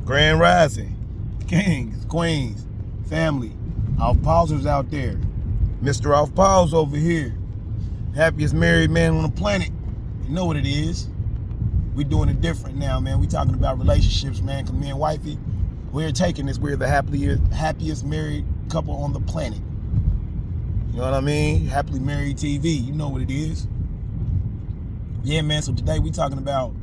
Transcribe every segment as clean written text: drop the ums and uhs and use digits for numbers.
Grand Rising, kings, queens, family, our pausers out there. Mr. Off Pause over here. Happiest married man on the planet. You know what it is. We doing it different now, man. We talking about relationships, man. Cause me and wifey, we're taking this. We're the happiest married couple on the planet. You know what I mean? Happily Married TV. You know what it is. Yeah, man. So today we talking about,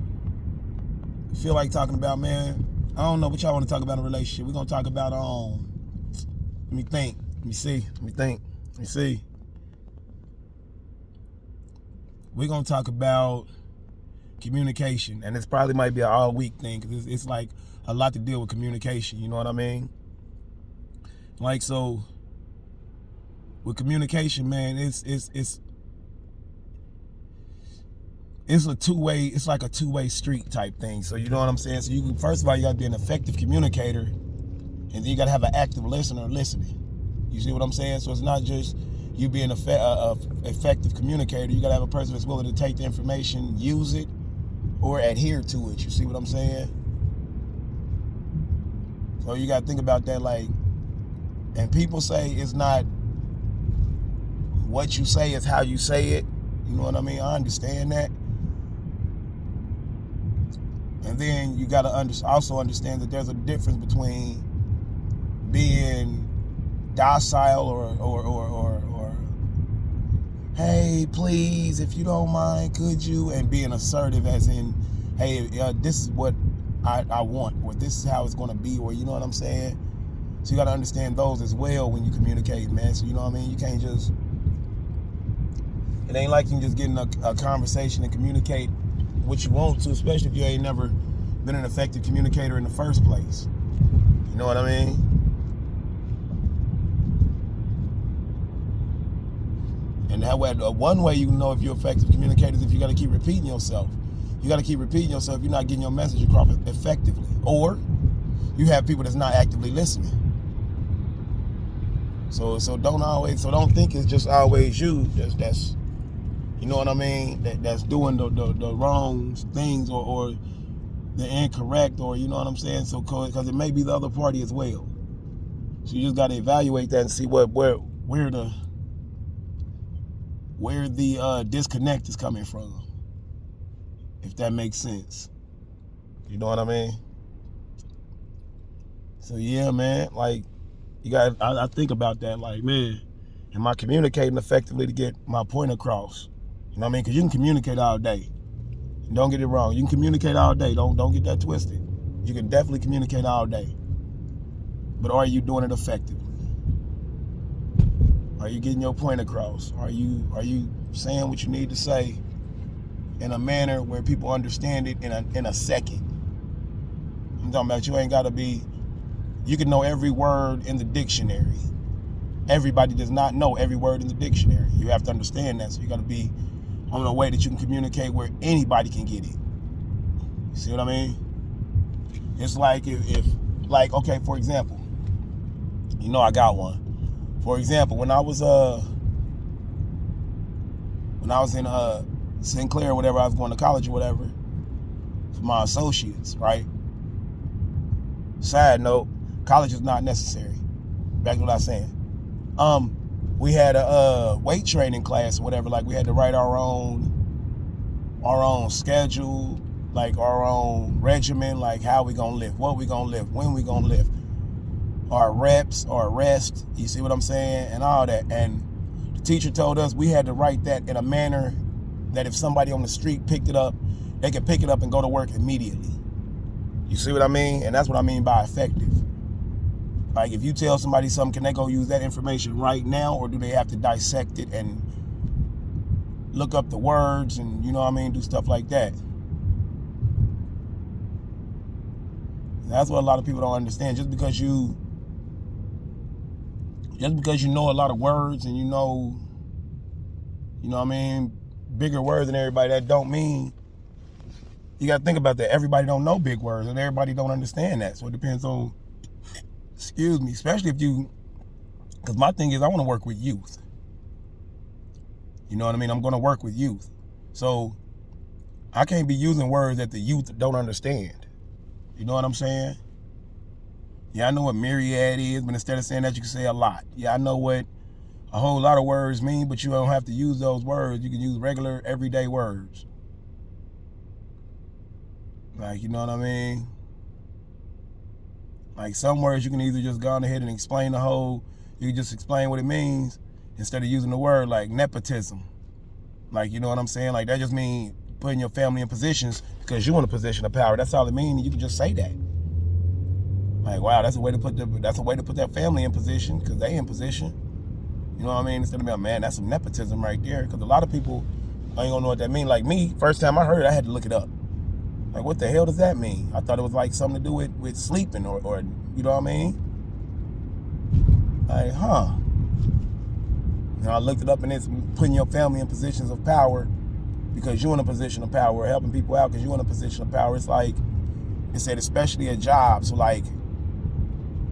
feel like talking about, man, I don't know what y'all want to talk about in a relationship. We're going to talk about, let me think. Let me see. We're going to talk about communication. And this probably might be an all week thing because it's like a lot to deal with communication. You know what I mean? Like, so with communication, man, it's a two-way, it's like a two-way street type thing. So you know what I'm saying? So you first of all, you gotta be an effective communicator, and then you gotta have an active listener listening. You see what I'm saying? So it's not just you being a effective communicator. You gotta have a person that's willing to take the information, use it, or adhere to it. You see what I'm saying? So you gotta think about that, like, and people say it's not what you say, it's how you say it. You know what I mean? I understand that. And then you got to also understand that there's a difference between being docile or hey, please, if you don't mind, could you? And being assertive as in, hey, this is what I want, or this is how it's going to be, or you know what I'm saying? So you got to understand those as well when you communicate, man. So you know what I mean? You can't just, it ain't like you can just get in a conversation and communicate what you want to, especially if you ain't never been an effective communicator in the first place. You know what I mean? And that way, one way you can know if you're effective communicator is if you got to keep repeating yourself. You got to keep repeating yourself if you're not getting your message across effectively. Or you have people that's not actively listening. So don't think it's just always you that's you know what I mean, that's doing the wrong things or the incorrect, or you know what I'm saying? So because it may be the other party as well. So you just got to evaluate that and see where the disconnect is coming from, if that makes sense. You know what I mean? So yeah, man, like I think about that, like, man, am I communicating effectively to get my point across? You know what I mean? Because you can communicate all day. And don't get it wrong. You can communicate all day. Don't get that twisted. You can definitely communicate all day. But are you doing it effectively? Are you getting your point across? Are you saying what you need to say in a manner where people understand it in a second? I'm talking about you ain't got to be, you can know every word in the dictionary. Everybody does not know every word in the dictionary. You have to understand that. So you got to be on a way that you can communicate where anybody can get it. You see what I mean? It's like if like, okay, for example, you know I got one. For example, when I was in Sinclair or whatever, I was going to college or whatever, for my associates, right? Side note, college is not necessary. Back to what I was saying. We had a weight training class or whatever, like we had to write our own schedule, like our own regimen, like how we gonna lift, what we gonna lift, when we gonna lift, our reps, our rest, you see what I'm saying, and all that. And the teacher told us we had to write that in a manner that if somebody on the street picked it up, they could pick it up and go to work immediately. You see what I mean? And that's what I mean by effective. Like, if you tell somebody something, can they go use that information right now, or do they have to dissect it and look up the words and, you know what I mean, do stuff like that? That's what a lot of people don't understand. Just because you know a lot of words and you know what I mean, bigger words than everybody, that don't mean, you got to think about that. Everybody don't know big words and everybody don't understand that. So it depends on, excuse me, especially if you, because my thing is I want to work with youth. You know what I mean? I'm going to work with youth. So I can't be using words that the youth don't understand. You know what I'm saying? Yeah, I know what myriad is, but instead of saying that, you can say a lot. Yeah, I know what a whole lot of words mean, but you don't have to use those words. You can use regular, everyday words. Like, you know what I mean? Like, some words you can either just go on ahead and explain you can just explain what it means instead of using the word like nepotism. Like, you know what I'm saying? Like, that just means putting your family in positions because you want a position of power. That's all it means. You can just say that. Like, wow, that's a way to put that family in position because they in position. You know what I mean? Instead of being, man, that's some nepotism right there. Because a lot of people ain't gonna know what that means. Like me, first time I heard it, I had to look it up. Like, what the hell does that mean? I thought it was like something to do with sleeping or you know what I mean? Like, huh. You know, I looked it up and it's putting your family in positions of power because you're in a position of power, helping people out because you're in a position of power. It's like, it said especially at jobs. So like,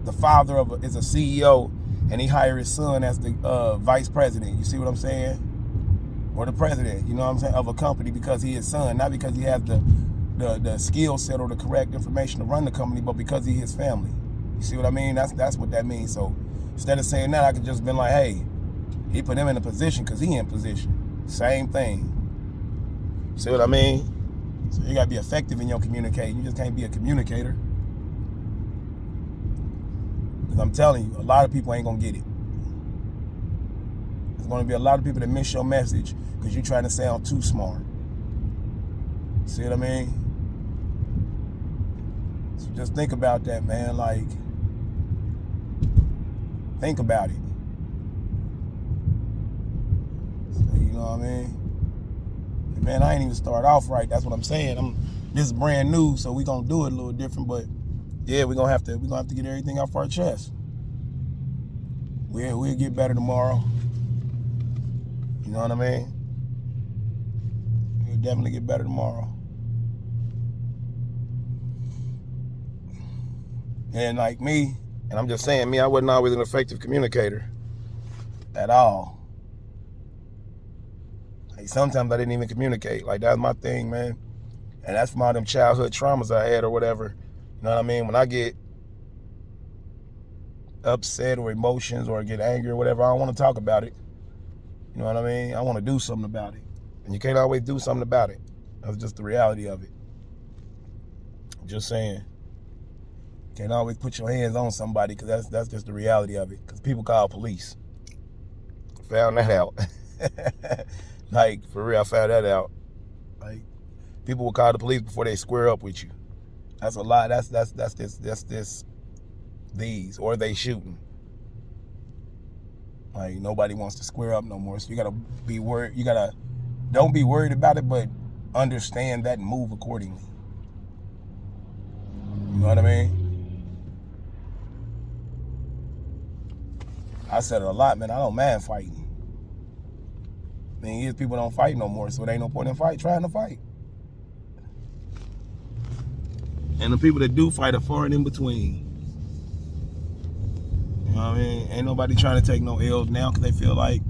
the father is a CEO and he hired his son as the vice president. You see what I'm saying? Or the president, you know what I'm saying, of a company because he is son, not because he has the skill set or the correct information to run the company, but because he his family. You see what I mean? That's what that means. So instead of saying that, I could just been like, hey, he put him in a position because he in position. Same thing. See what I mean? So you gotta be effective in your communicating. You just can't be a communicator. Because I'm telling you, a lot of people ain't gonna get it. There's gonna be a lot of people that miss your message because you're trying to sound too smart. See what I mean? So just think about that, man. Like, think about it. So, you know what I mean? And man, I ain't even start off right. That's what I'm saying. This is brand new, so we gonna do it a little different, but yeah, we're gonna have to get everything off our chest. We'll get better tomorrow. You know what I mean? We'll definitely get better tomorrow. And like me, and I'm just saying, I wasn't always an effective communicator at all. Like, sometimes I didn't even communicate. Like, that's my thing, man. And that's from all them childhood traumas I had or whatever. You know what I mean? When I get upset or emotions or get angry or whatever, I don't want to talk about it. You know what I mean? I want to do something about it. And you can't always do something about it. That's just the reality of it. Just saying. Can't always put your hands on somebody because that's just the reality of it. Because people call police. Found that out. Like, for real, I found that out. Like, people will call the police before they square up with you. That's a lot. That's these, or they shooting. Like, nobody wants to square up no more. So you gotta be worried. Don't be worried about it, but understand that and move accordingly. You know what I mean? I said it a lot, man. I don't mind fighting. I mean, these people don't fight no more, so it ain't no point in trying to fight. And the people that do fight are far and in between. You know what I mean? Ain't nobody trying to take no L's now because they feel like,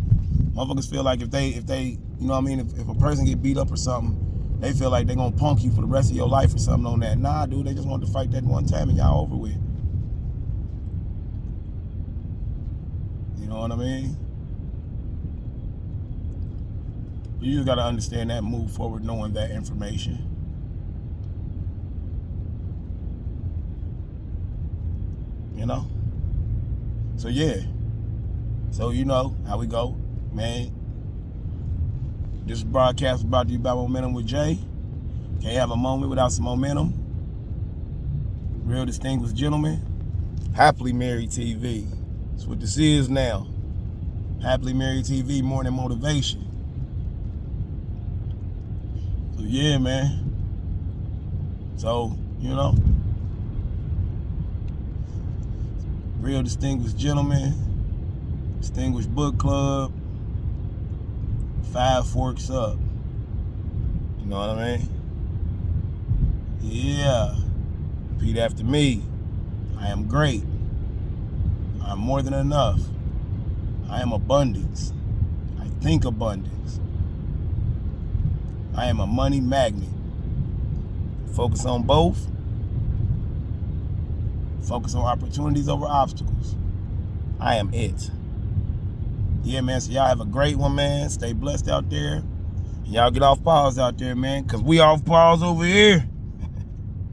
motherfuckers feel like if they, you know what I mean, if a person get beat up or something, they feel like they gonna punk you for the rest of your life or something on that. Nah, dude, they just wanted to fight that one time and y'all over with. You know what I mean? You just gotta understand that, move forward knowing that information. You know? So yeah. So you know how we go, man. This broadcast is brought to you by Momentum with Jay. Can't have a moment without some momentum. Real distinguished gentlemen. Happily Married TV. That's what this is now. Happily Married TV, morning motivation. So yeah, man. So, you know, real distinguished gentlemen, distinguished book club, 5 Forks Up. You know what I mean? Yeah. Repeat after me. I am great. I am more than enough. I am abundance. I think abundance. I am a money magnet. Focus on both. Focus on opportunities over obstacles. I am it. Yeah, man. So y'all have a great one, man. Stay blessed out there. Y'all get off pause out there, man, because we off pause over here.